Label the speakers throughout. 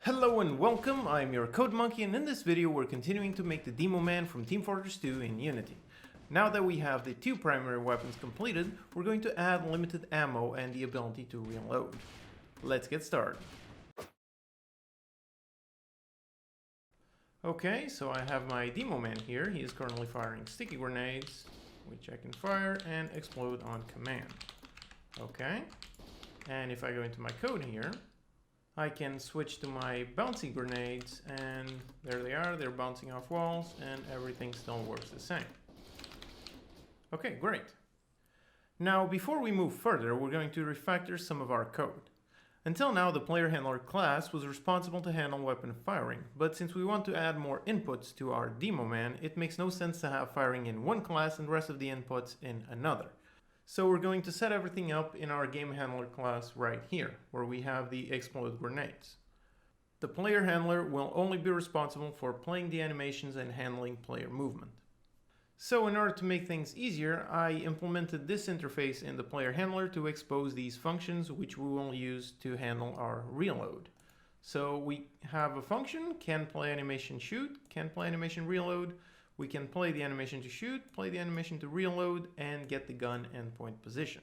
Speaker 1: Hello and welcome, I'm your Code Monkey, and in this video we're continuing to make the Demoman from Team Fortress 2 in Unity. Now that we have the two primary weapons completed, we're going to add limited ammo and the ability to reload. Let's get started. Okay, so I have my Demoman here. He is currently firing sticky grenades, which I can fire and explode on command. Okay, and if I go into my code here, I can switch to my bouncy grenades, and there they are, they're bouncing off walls, and everything still works the same. Okay, great. Now, before we move further, we're going to refactor some of our code. Until now, the player handler class was responsible to handle weapon firing, but since we want to add more inputs to our Demoman, it makes no sense to have firing in one class and the rest of the inputs in another. So we're going to set everything up in our game handler class right here, where we have the explode grenades. The player handler will only be responsible for playing the animations and handling player movement. So in order to make things easier, I implemented this interface in the player handler to expose these functions, which we will use to handle our reload. So we have a function, can play animation shoot, can play animation reload. We can play the animation to shoot, play the animation to reload, and get the gun endpoint position.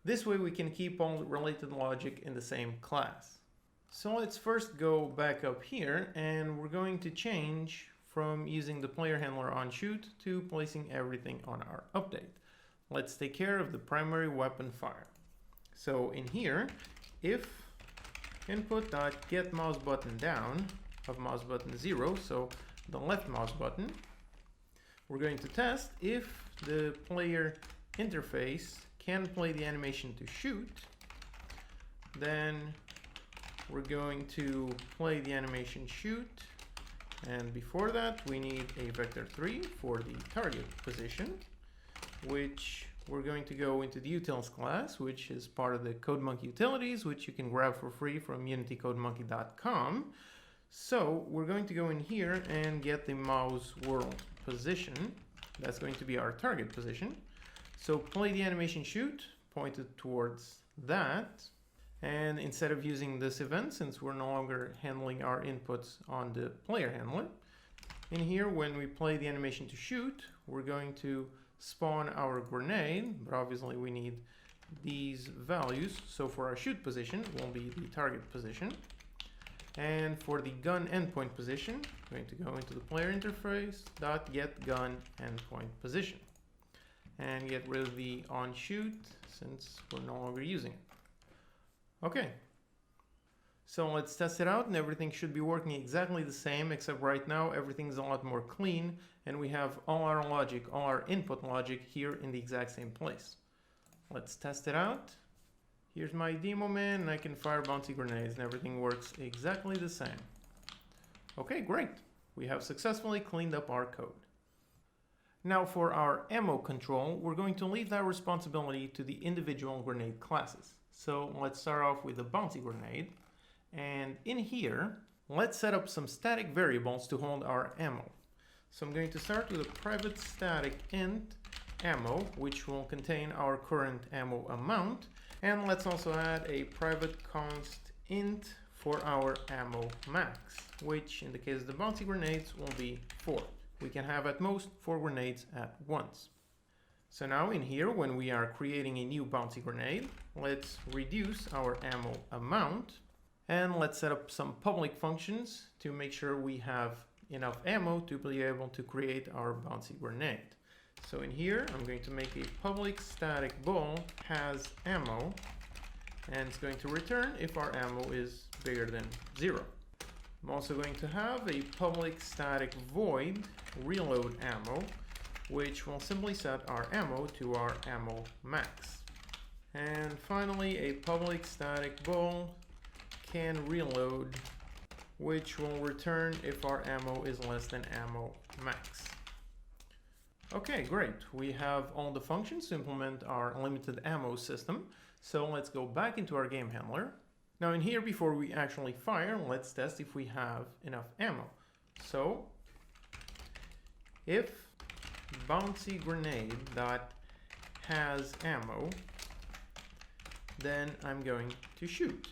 Speaker 1: This way we can keep all related logic in the same class. So let's first go back up here, and we're going to change from using the player handler on shoot to placing everything on our update. Let's take care of the primary weapon fire. So in here, if input.get mouse button down of mouse button 0, so the left mouse button, we're going to test if the player interface can play the animation to shoot. Then we're going to play the animation shoot. And before that, we need a vector 3 for the target position, which we're going to go into the utils class, which is part of the CodeMonkey utilities, which you can grab for free from unitycodemonkey.com. So we're going to go in here and get the mouse world position. That's going to be our target position. So play the animation shoot pointed towards that. And instead of using this event, since we're no longer handling our inputs on the player handler, in here when we play the animation to shoot, we're going to spawn our grenade, but obviously we need these values. So for our shoot position, it will be the target position. And for the gun endpoint position, I'm going to go into the player interface, .get gun endpoint position, and get rid of the on shoot since we're no longer using it. Okay, so let's test it out, and everything should be working exactly the same, except right now everything's a lot more clean, and we have all our logic, all our input logic here in the exact same place. Let's test it out. Here's my Demoman, and I can fire bouncy grenades, and everything works exactly the same. Okay, great. We have successfully cleaned up our code. Now for our ammo control, we're going to leave that responsibility to the individual grenade classes. So let's start off with a bouncy grenade. And in here, let's set up some static variables to hold our ammo. So I'm going to start with a private static int ammo, which will contain our current ammo amount. And let's also add a private const int for our ammo max, which in the case of the bouncy grenades will be 4. We can have at most 4 grenades at once. So now in here, when we are creating a new bouncy grenade, let's reduce our ammo amount, and let's set up some public functions to make sure we have enough ammo to be able to create our bouncy grenade. So in here, I'm going to make a public static bool has ammo, and it's going to return if our ammo is bigger than 0. I'm also going to have a public static void reload ammo, which will simply set our ammo to our ammo max. And finally, a public static bool can reload, which will return if our ammo is less than ammo max. Okay, great. We have all the functions to implement our limited ammo system. So let's go back into our game handler. Now in here, before we actually fire, let's test if we have enough ammo. So if bouncy grenade dot has ammo, then I'm going to shoot.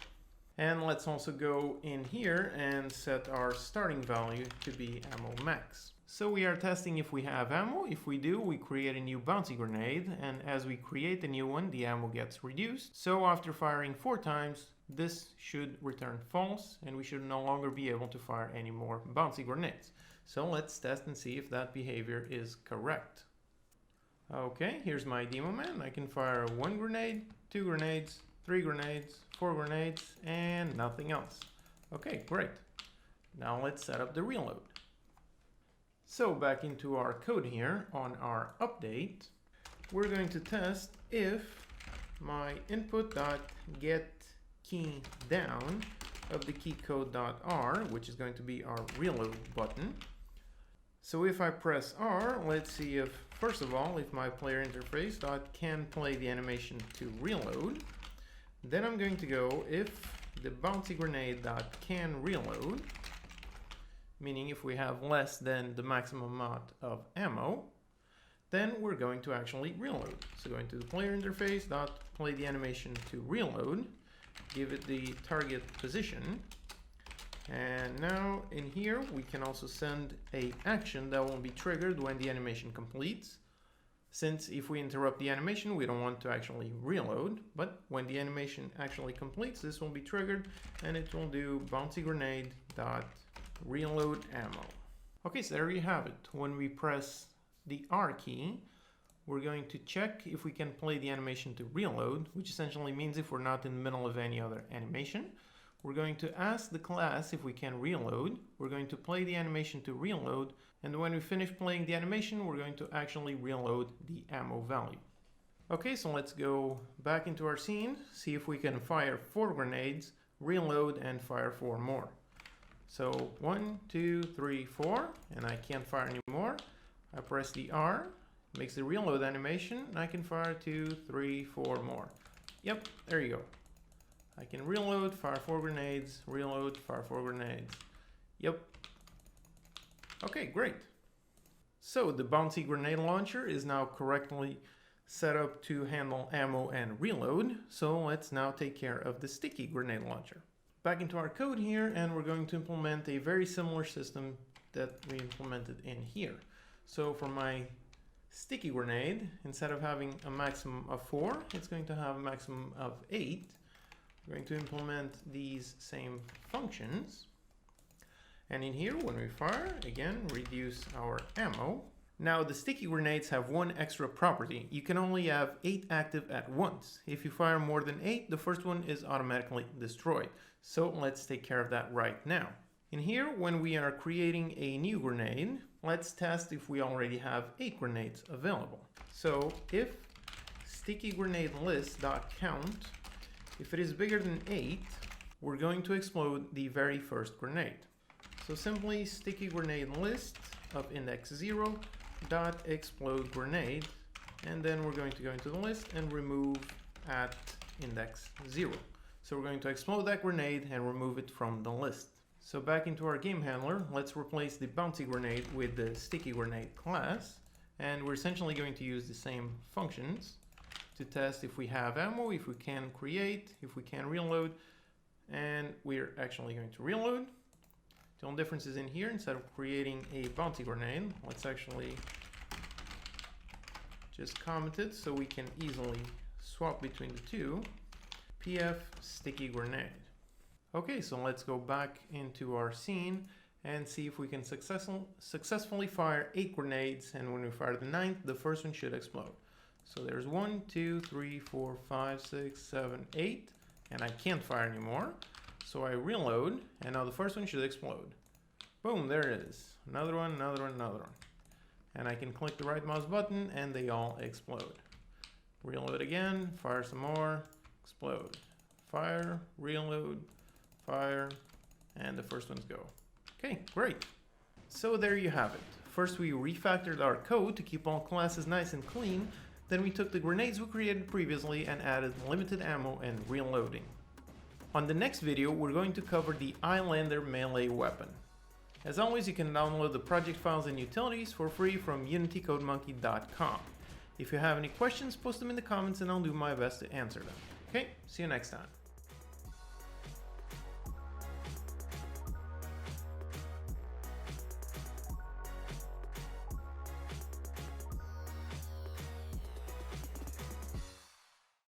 Speaker 1: And let's also go in here and set our starting value to be ammo max. So we are testing if we have ammo. If we do, we create a new bouncy grenade, and as we create a new one, the ammo gets reduced. So after firing 4 times, this should return false, and we should no longer be able to fire any more bouncy grenades. So let's test and see if that behavior is correct. Okay, here's my Demoman. I can fire 1 grenade, 2 grenades, 3 grenades, 4 grenades, and nothing else. Okay, great. Now let's set up the reload. So back into our code here on our update, we're going to test if my input.getKeyDown of the keycode.r, which is going to be our reload button. So if I press R, let's see if, first of all, if my player interface can play the animation to reload. Then I'm going to go if the bouncy grenade can reload, meaning if we have less than the maximum amount of ammo, then we're going to actually reload. So going to the player interface play the animation to reload, give it the target position, and now in here we can also send a action that will be triggered when the animation completes. Since if we interrupt the animation, we don't want to actually reload, but when the animation actually completes, this will be triggered and it will do bouncy grenade dot reload ammo. Okay, so there you have it. When we press the R key, we're going to check if we can play the animation to reload, which essentially means if we're not in the middle of any other animation. We're going to ask the class if we can reload. We're going to play the animation to reload, and when we finish playing the animation, we're going to actually reload the ammo value. Okay, so let's go back into our scene, see if we can fire 4 grenades, reload, and fire 4 more. So 1, 2, 3, 4, and I can't fire anymore. I press the R, makes the reload animation, and I can fire 2, 3, 4 more. Yep, there you go. I can reload, fire 4 grenades, reload, fire 4 grenades. Yep. Okay, great. So the bouncy grenade launcher is now correctly set up to handle ammo and reload. So let's now take care of the sticky grenade launcher. Back into our code here, and we're going to implement a very similar system that we implemented in here. So for my sticky grenade, instead of having a maximum of 4, it's going to have a maximum of 8. We're going to implement these same functions. And in here, when we fire, again, reduce our ammo. Now, the sticky grenades have one extra property. You can only have 8 active at once. If you fire more than 8, the first one is automatically destroyed. So let's take care of that right now. In here, when we are creating a new grenade, let's test if we already have 8 grenades available. So if sticky grenade list.count, if it is bigger than 8, we're going to explode the very first grenade. So simply sticky grenade list of index 0 dot explode grenade, and then we're going to go into the list and remove at index 0. So we're going to explode that grenade and remove it from the list. So back into our game handler, let's replace the bouncy grenade with the sticky grenade class, and we're essentially going to use the same functions to test if we have ammo, if we can create, if we can reload, and we're actually going to reload. The only difference is in here, instead of creating a bouncy grenade, let's actually just comment it so we can easily swap between the two. PF sticky grenade. Okay, so let's go back into our scene and see if we can successfully fire 8 grenades, and when we fire the 9th, the first one should explode. So there's 1, 2, 3, 4, 5, 6, 7, 8, and I can't fire anymore. So I reload, and now the first one should explode. Boom, there it is. Another one, another one, another one. And I can click the right mouse button, and they all explode. Reload again, fire some more, explode. Fire, reload, fire, and the first ones go. Okay, great. So there you have it. First we refactored our code to keep all classes nice and clean. Then we took the grenades we created previously and added limited ammo and reloading. On the next video, we're going to cover the Eyelander melee weapon. As always, you can download the project files and utilities for free from unitycodemonkey.com. If you have any questions, post them in the comments and I'll do my best to answer them. Okay, see you next time.